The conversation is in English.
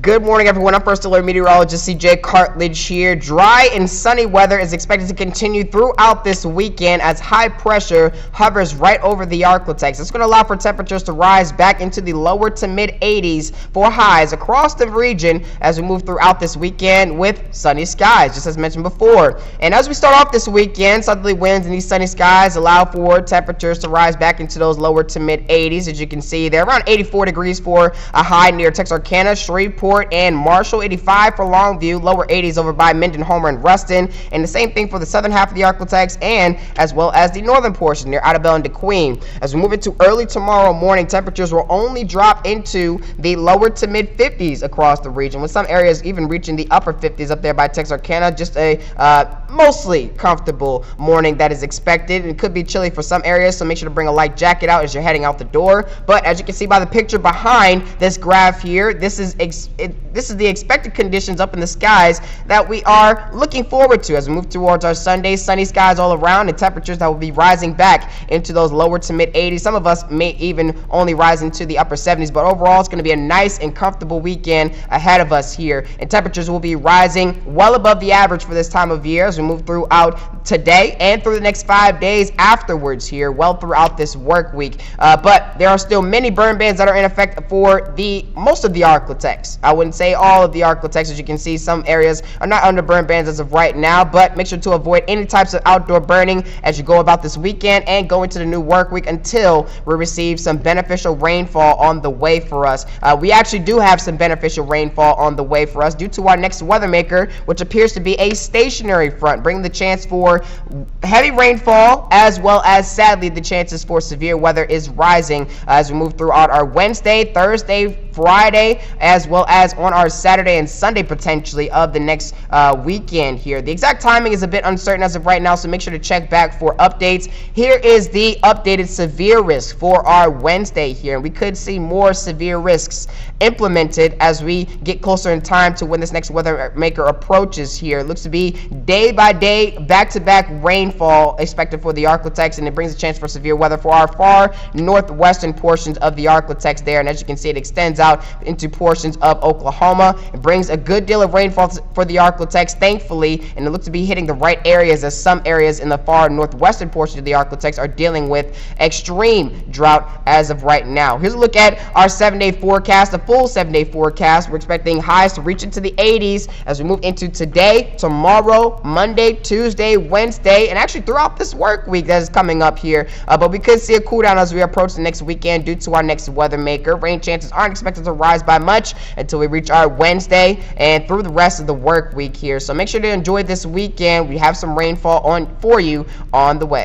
Good morning, everyone. I'm First Alert Meteorologist CJ Cartledge here. Dry and sunny weather is expected to continue throughout this weekend as high pressure hovers right over the Arklatex. It's going to allow for temperatures to rise back into the lower to mid 80s for highs across the region as we move throughout this weekend with sunny skies, just as mentioned before. And as we start off this weekend, southerly winds and these sunny skies allow for temperatures to rise back into those lower to mid 80s. As you can see, they're around 84 degrees for a high near Texarkana, Shreveport, and Marshall, 85 for Longview, lower 80s over by Minden, Homer, and Ruston, and the same thing for the southern half of the Arklatex and as well as the northern portion near Idabel and DeQueen. As we move into early tomorrow morning, temperatures will only drop into the lower to mid 50s across the region, with some areas even reaching the upper 50s up there by Texarkana. Just a mostly comfortable morning that is expected. It could be chilly for some areas, so make sure to bring a light jacket out as you're heading out the door. But as you can see by the picture behind this graph here, this is the expected conditions up in the skies that we are looking forward to as we move towards our Sunday. Sunny skies all around and temperatures that will be rising back into those lower to mid 80s. Some of us may even only rise into the upper 70s, but overall it's going to be a nice and comfortable weekend ahead of us here, and temperatures will be rising well above the average for this time of year as we move throughout today and through the next 5 days afterwards here, well throughout this work week. But there are still many burn bans that are in effect for most of the Arklatex. I wouldn't say all of the Arklatex. As you can see, some areas are not under burn bans as of right now, but make sure to avoid any types of outdoor burning as you go about this weekend and go into the new work week until we receive some beneficial rainfall on the way for us. We actually do have some beneficial rainfall on the way for us due to our next weather maker, which appears to be a stationary front, bringing the chance for heavy rainfall as well as, sadly, the chances for severe weather is rising as we move throughout our Wednesday, Thursday, Friday, as well as on our Saturday and Sunday potentially of the next weekend here. The exact timing is a bit uncertain as of right now, so make sure to check back for updates. Here is the updated severe risk for our Wednesday here, and we could see more severe risks implemented as we get closer in time to when this next weather maker approaches here. It looks to be day by day, back-to-back rainfall expected for the Arklatex, and it brings a chance for severe weather for our far northwestern portions of the Arklatex there. And as you can see, it extends out into portions of Oklahoma. It brings a good deal of rainfall for the Arklatex, thankfully, and it looks to be hitting the right areas as some areas in the far northwestern portion of the Arklatex are dealing with extreme drought as of right now. Here's a look at our 7-day forecast, a full 7-day forecast. We're expecting highs to reach into the 80s as we move into today, tomorrow, Monday, Tuesday, Wednesday, and actually throughout this work week that is coming up here. But we could see a cool down as we approach the next weekend due to our next weather maker. Rain chances aren't expected to rise by much until we reach our Wednesday and through the rest of the work week here. So make sure to enjoy this weekend. We have some rainfall for you on the way.